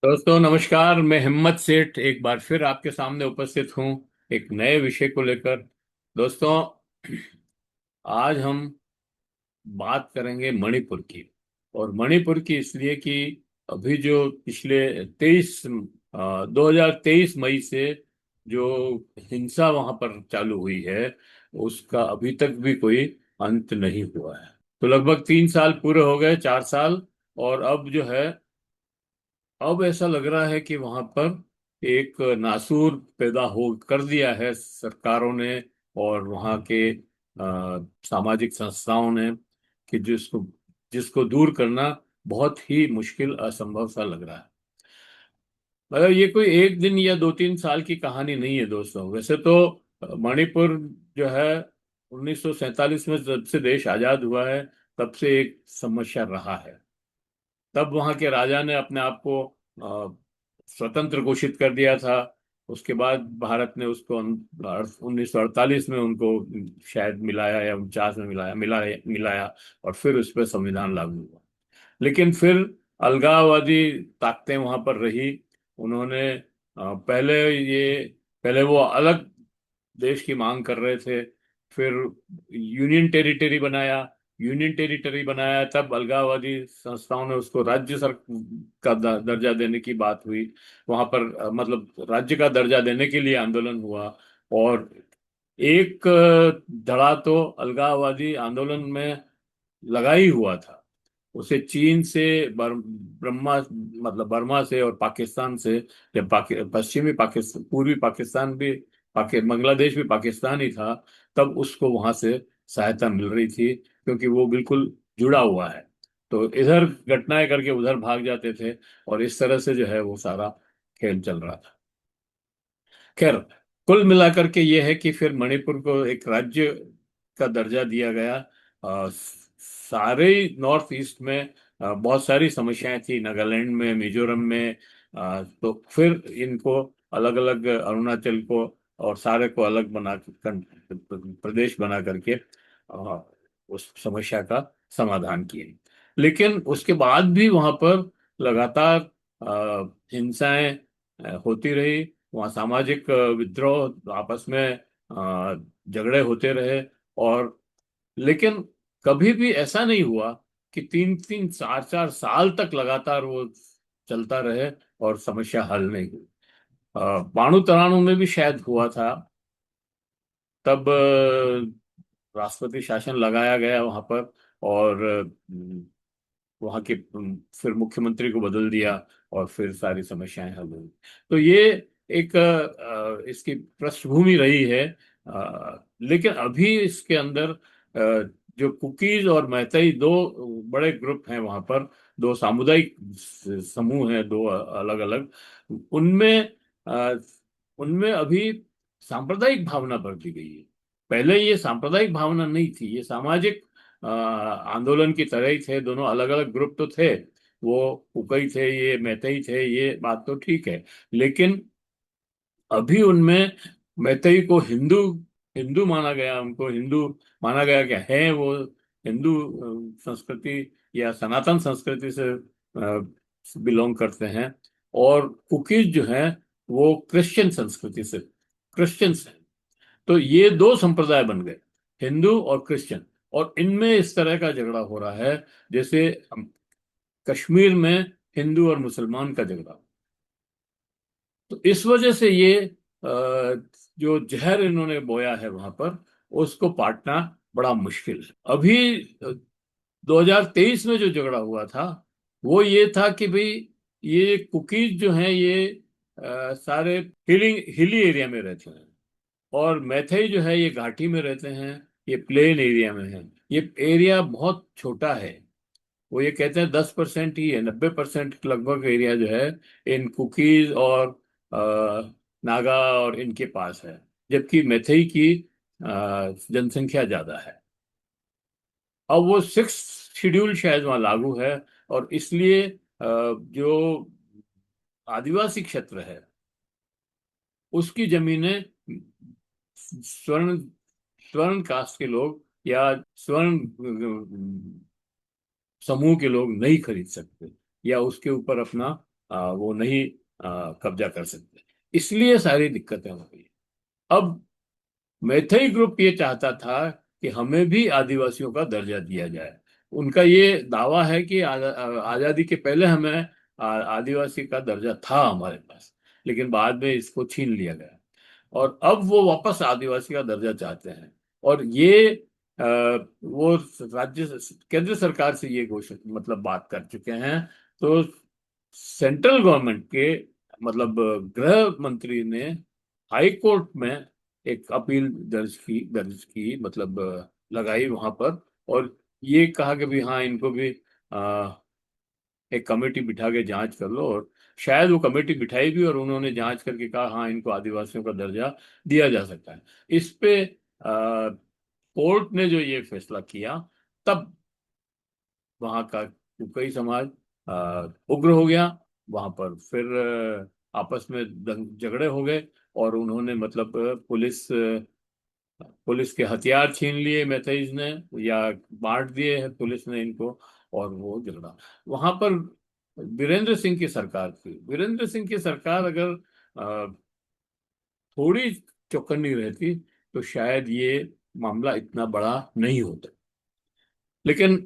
दोस्तों नमस्कार। मैं हिम्मत सेठ एक बार फिर आपके सामने उपस्थित हूँ एक नए विषय को लेकर। दोस्तों, आज हम बात करेंगे मणिपुर की। और मणिपुर की इसलिए कि अभी जो पिछले 2023 मई से जो हिंसा वहां पर चालू हुई है, उसका अभी तक भी कोई अंत नहीं हुआ है। तो लगभग 3 साल पूरे हो गए, 4 साल। और अब जो है, अब ऐसा लग रहा है कि वहां पर एक नासूर पैदा हो कर दिया है सरकारों ने और वहां के सामाजिक संस्थाओं ने, कि जिसको जिसको दूर करना बहुत ही मुश्किल, असंभव सा लग रहा है। मतलब ये कोई एक दिन या 2-3 साल की कहानी नहीं है दोस्तों। वैसे तो मणिपुर जो है, 1947 में जब से देश आजाद हुआ है, तब से एक समस्या रहा है। तब वहां के राजा ने अपने आप को स्वतंत्र घोषित कर दिया था। उसके बाद भारत ने उसको 1948 में उनको शायद मिलाया या 49 में मिलाया मिलाया मिलाया, और फिर उस पर संविधान लागू हुआ। लेकिन फिर अलगाववादी ताकतें वहां पर रही। उन्होंने पहले वो अलग देश की मांग कर रहे थे। फिर यूनियन टेरिटरी बनाया। यूनियन टेरिटरी बनाया, तब अलगाववादी संस्थाओं ने उसको राज्य सर का दर्जा देने की बात हुई। वहां पर मतलब राज्य का दर्जा देने के लिए आंदोलन हुआ। और एक धड़ा तो अलगाववादी आंदोलन में लगा ही हुआ था। उसे चीन से, बर्मा से और पाकिस्तान से, जब पश्चिमी पाकिस्तान, पूर्वी पाकिस्तान भी, बांग्लादेश भी पाकिस्तान ही था, तब उसको वहां से सहायता मिल रही थी, क्योंकि वो बिल्कुल जुड़ा हुआ है। तो इधर घटनाएं करके उधर भाग जाते थे, और इस तरह से जो है वो सारा खेल चल रहा था। खैर, कुल मिलाकर के ये है कि फिर मणिपुर को एक राज्य का दर्जा दिया गया। सारे नॉर्थ ईस्ट में बहुत सारी समस्याएं थी, नागालैंड में, मिजोरम में। तो फिर इनको अलग अलग, अरुणाचल को और सारे को अलग प्रदेश बना करके उस समस्या का समाधान किए। लेकिन उसके बाद भी वहां पर लगातार हिंसाएं होती रही। वहाँ सामाजिक विद्रोह, आपस में झगड़े होते रहे। और लेकिन कभी भी ऐसा नहीं हुआ कि 3-3 4-4 साल तक लगातार वो चलता रहे और समस्या हल नहीं हुई। बाणू तराणू में भी शायद हुआ था। तब राष्ट्रपति शासन लगाया गया वहां पर, और वहां के फिर मुख्यमंत्री को बदल दिया, और फिर सारी समस्याएं हल हुई। तो ये एक इसकी पृष्ठभूमि रही है। लेकिन अभी इसके अंदर जो कुकीज और मैतेई, दो बड़े ग्रुप हैं वहां पर, दो सामुदायिक समूह हैं, दो अलग अलग। उनमें अ, उनमें अभी सांप्रदायिक भावना बढ़ दी गई है। पहले ये सांप्रदायिक भावना नहीं थी, ये सामाजिक आंदोलन की तरह ही थे। दोनों अलग अलग ग्रुप तो थे, वो कुकई थे, ये मैतेई थे, ये बात तो ठीक है। लेकिन अभी उनमें मैतेई को हिंदू हिंदू माना गया, उनको हिंदू माना गया, क्या है वो हिंदू संस्कृति या सनातन संस्कृति से बिलोंग करते हैं। और कुकीज जो है, वो क्रिश्चियन संस्कृति से, क्रिश्चियंस हैं। तो ये दो संप्रदाय बन गए, हिंदू और क्रिश्चियन। और इनमें इस तरह का झगड़ा हो रहा है, जैसे कश्मीर में हिंदू और मुसलमान का झगड़ा। तो इस वजह से ये जो जहर इन्होंने बोया है वहां पर, उसको पाटना बड़ा मुश्किल है। अभी 2023 में जो झगड़ा हुआ था, वो ये था कि भाई, ये कुकीज जो हैं, ये सारे हिली एरिया में रहते हैं, और मैथई जो है ये घाटी में रहते हैं, ये प्लेन एरिया में है। ये एरिया बहुत छोटा है। वो ये कहते हैं 10% ही है, 90% लगभग एरिया जो है इन कुकीज और नागा और इनके पास है। जबकि मैथई की जनसंख्या ज्यादा है। अब वो 6 शेड्यूल शायद वहाँ लागू है, और इसलिए जो आदिवासी क्षेत्र है, उसकी जमीनें स्वर्ण स्वर्ण कास्ट के लोग या स्वर्ण समूह के लोग नहीं खरीद सकते, या उसके ऊपर अपना वो नहीं कब्जा कर सकते। इसलिए सारी दिक्कतें हो गई। अब मैथई ग्रुप ये चाहता था कि हमें भी आदिवासियों का दर्जा दिया जाए। उनका ये दावा है कि आजादी के पहले हमें आदिवासी का दर्जा था हमारे पास, लेकिन बाद में इसको छीन लिया गया। और अब वो वापस आदिवासी का दर्जा चाहते हैं। और ये वो राज्य केंद्र सरकार से ये घोषणा मतलब बात कर चुके हैं। तो सेंट्रल गवर्नमेंट के मतलब गृह मंत्री ने हाई कोर्ट में एक अपील दर्ज की मतलब लगाई वहां पर। और ये कहा कि भी हाँ, इनको भी एक कमेटी बिठा के जांच कर लो। और शायद वो कमेटी बिठाई भी और उन्होंने जांच करके कहा हाँ, इनको आदिवासियों का दर्जा दिया जा सकता है। इस पे कोर्ट ने जो ये फैसला किया, तब वहां का कुकई समाज उग्र हो गया। वहां पर फिर आपस में झगड़े हो गए। और उन्होंने मतलब पुलिस के हथियार छीन लिए मैथेइज ने, या बांट दिए है पुलिस ने इनको। और वो झगड़ा वहां पर वीरेंद्र सिंह की सरकार थी। वीरेंद्र सिंह की सरकार अगर अ, थोड़ी चौकन्नी रहती तो शायद ये मामला इतना बड़ा नहीं होता। लेकिन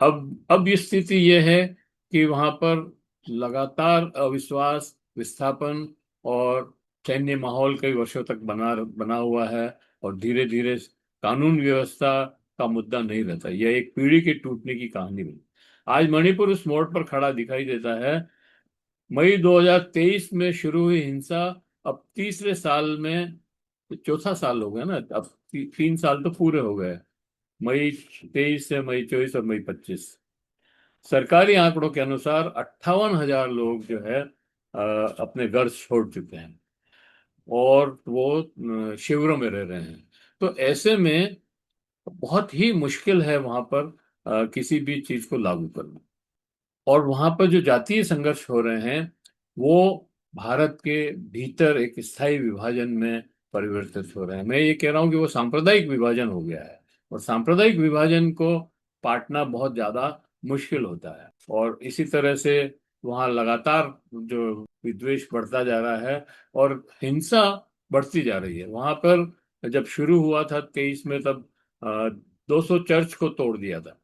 अब ये स्थिति ये है कि वहां पर लगातार अविश्वास, विस्थापन और सैन्य माहौल कई वर्षों तक बना बना हुआ है। और धीरे धीरे कानून व्यवस्था का मुद्दा नहीं रहता। यह एक पीढ़ी के टूटने की कहानी बनी। आज मणिपुर उस मोड़ पर खड़ा दिखाई देता है। मई 2023 में शुरू हुई हिंसा अब तीसरे साल में, चौथा साल हो गया ना अब, 3 साल तो पूरे हो गए। मई 23 से मई 24 और मई 25। सरकारी आंकड़ों के अनुसार 58,000 लोग जो है अपने घर छोड़ चुके हैं। और वो शिविरों में रह रहे हैं। तो ऐसे में बहुत ही मुश्किल है वहां पर किसी भी चीज को लागू करना। और वहां पर जो जातीय संघर्ष हो रहे हैं, वो भारत के भीतर एक स्थायी विभाजन में परिवर्तित हो रहे हैं। मैं ये कह रहा हूँ कि वो सांप्रदायिक विभाजन हो गया है। और सांप्रदायिक विभाजन को पाटना बहुत ज्यादा मुश्किल होता है। और इसी तरह से वहाँ लगातार जो विद्वेष बढ़ता जा रहा है और हिंसा बढ़ती जा रही है। वहां पर जब शुरू हुआ था 23 में, तब 200 चर्च को तोड़ दिया था।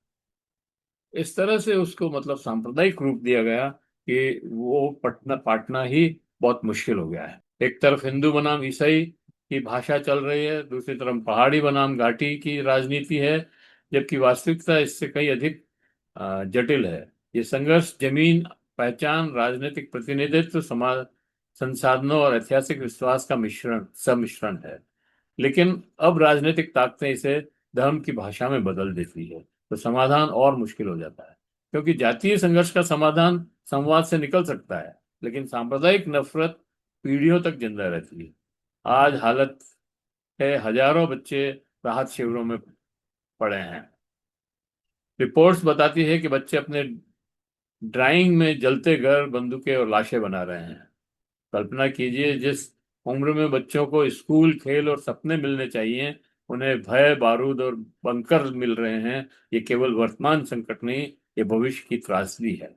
इस तरह से उसको मतलब सांप्रदायिक रूप दिया गया कि वो पटना पाटना ही बहुत मुश्किल हो गया है। एक तरफ हिंदू बनाम ईसाई की भाषा चल रही है, दूसरी तरफ पहाड़ी बनाम घाटी की राजनीति है। जबकि वास्तविकता इससे कई अधिक जटिल है। ये संघर्ष जमीन, पहचान, राजनीतिक प्रतिनिधित्व, समाज संसाधनों और ऐतिहासिक विश्वास का मिश्रण सम्मिश्रण है। लेकिन अब राजनीतिक ताकतें इसे धर्म की भाषा में बदल देती है, तो समाधान और मुश्किल हो जाता है। क्योंकि जातीय संघर्ष का समाधान संवाद से निकल सकता है, लेकिन सांप्रदायिक नफरत पीढ़ियों तक जिंदा रहती है। आज हालत है, हजारों बच्चे राहत शिविरों में पड़े हैं। रिपोर्ट्स बताती है कि बच्चे अपने ड्राइंग में जलते घर, बंदूकें और लाशें बना रहे हैं। कल्पना कीजिए, जिस उम्र में बच्चों को स्कूल, खेल और सपने मिलने चाहिए, उन्हें भय, बारूद और बंकर मिल रहे हैं। ये केवल वर्तमान संकट नहीं, ये भविष्य की त्रासदी है।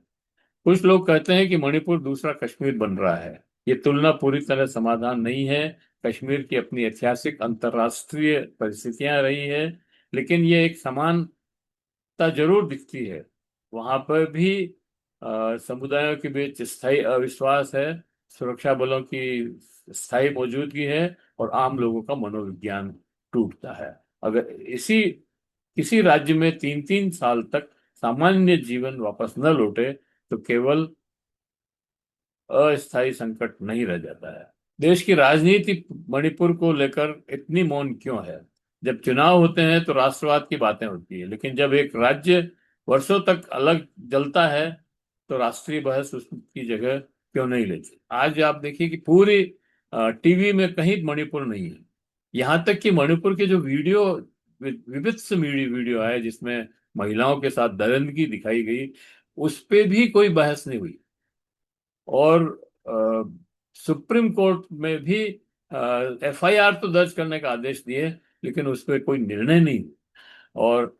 कुछ लोग कहते हैं कि मणिपुर दूसरा कश्मीर बन रहा है। ये तुलना पूरी तरह समाधान नहीं है। कश्मीर की अपनी ऐतिहासिक अंतर्राष्ट्रीय परिस्थितियां रही है, लेकिन ये एक समानता जरूर दिखती है। वहां पर भी समुदायों के बीच स्थायी अविश्वास है, सुरक्षा बलों की स्थायी मौजूदगी है, और आम लोगों का मनोविज्ञान टूटता है। अगर इसी किसी राज्य में 3-3 साल तक सामान्य जीवन वापस न लौटे, तो केवल अस्थायी संकट नहीं रह जाता है। देश की राजनीति मणिपुर को लेकर इतनी मौन क्यों है? जब चुनाव होते हैं तो राष्ट्रवाद की बातें होती है, लेकिन जब एक राज्य वर्षों तक अलग जलता है, तो राष्ट्रीय बहस उसकी जगह क्यों नहीं लेती? आज आप देखिए कि पूरी टीवी में कहीं मणिपुर नहीं है। यहाँ तक कि मणिपुर के जो वीडियो, विविध वीडियो आए जिसमें महिलाओं के साथ दरिंदगी दिखाई गई, उस पे भी कोई बहस नहीं हुई। और सुप्रीम कोर्ट में भी एफआईआर तो दर्ज करने का आदेश दिए, लेकिन उस पर कोई निर्णय नहीं। और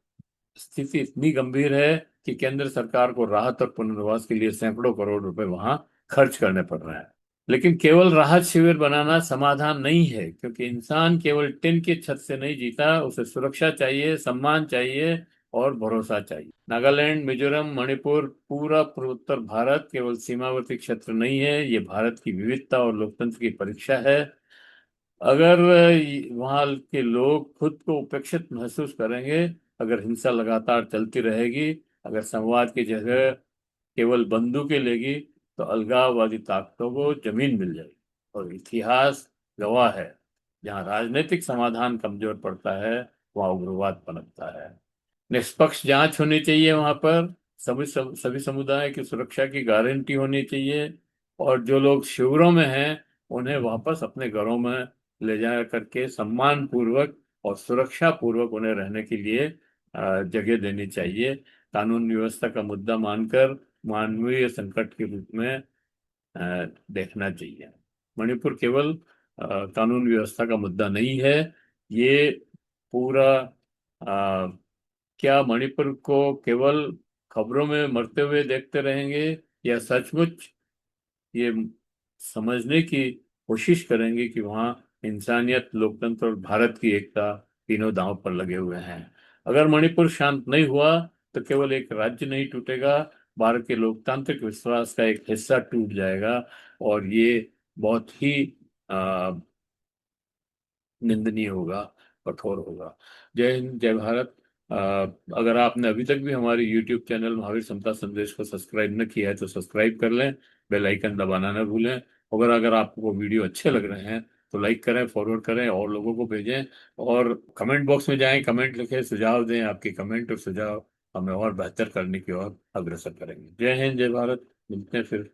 स्थिति इतनी गंभीर है कि केंद्र सरकार को राहत और पुनर्वास के लिए सैकड़ों करोड़ रुपए वहां खर्च करने पड़ रहे हैं। लेकिन केवल राहत शिविर बनाना समाधान नहीं है, क्योंकि इंसान केवल टिन की छत से नहीं जीता, उसे सुरक्षा चाहिए, सम्मान चाहिए और भरोसा चाहिए। नागालैंड, मिजोरम, मणिपुर, पूरा पूर्वोत्तर भारत केवल सीमावर्ती क्षेत्र नहीं है, ये भारत की विविधता और लोकतंत्र की परीक्षा है। अगर वहाँ के लोग खुद को उपेक्षित महसूस करेंगे, अगर हिंसा लगातार चलती रहेगी, अगर संवाद की जगह केवल बंदूकें लेगी, तो अलगाववादी ताकतों को जमीन मिल जाएगी। और इतिहास गवाह है, जहाँ राजनीतिक समाधान कमजोर पड़ता है वहाँ उग्रवाद पनपता है। निष्पक्ष जांच होनी चाहिए वहां पर, सभी समुदाय की सुरक्षा की गारंटी होनी चाहिए, और जो लोग शिविरों में हैं उन्हें वापस अपने घरों में ले जा करके सम्मान पूर्वक और सुरक्षा पूर्वक उन्हें रहने के लिए जगह देनी चाहिए। कानून व्यवस्था का मुद्दा मानकर मानवीय संकट के रूप में देखना चाहिए। मणिपुर केवल कानून व्यवस्था का मुद्दा नहीं है, ये पूरा क्या मणिपुर को केवल खबरों में मरते हुए देखते रहेंगे, या सचमुच ये समझने की कोशिश करेंगे कि वहाँ इंसानियत, लोकतंत्र और भारत की एकता तीनों दांव पर लगे हुए हैं। अगर मणिपुर शांत नहीं हुआ तो केवल एक राज्य नहीं टूटेगा, भारत के लोकतांत्रिक विश्वास का एक हिस्सा टूट जाएगा, और ये बहुत ही निंदनीय होगा, कठोर होगा। जय हिंद, जय भारत। अ, अगर आपने अभी तक भी हमारे YouTube चैनल महावीर समता संदेश को सब्सक्राइब न किया है तो सब्सक्राइब कर लें, बेल आइकन दबाना न भूलें। अगर आपको वीडियो अच्छे लग रहे हैं तो लाइक करें, फॉरवर्ड करें और लोगों को भेजें, और कमेंट बॉक्स में जाएं, कमेंट लिखें, सुझाव दें। आपके कमेंट और सुझाव हमें और बेहतर करने की ओर अग्रसर करेंगे। जय हिंद, जय भारत। मिलते हैं फिर।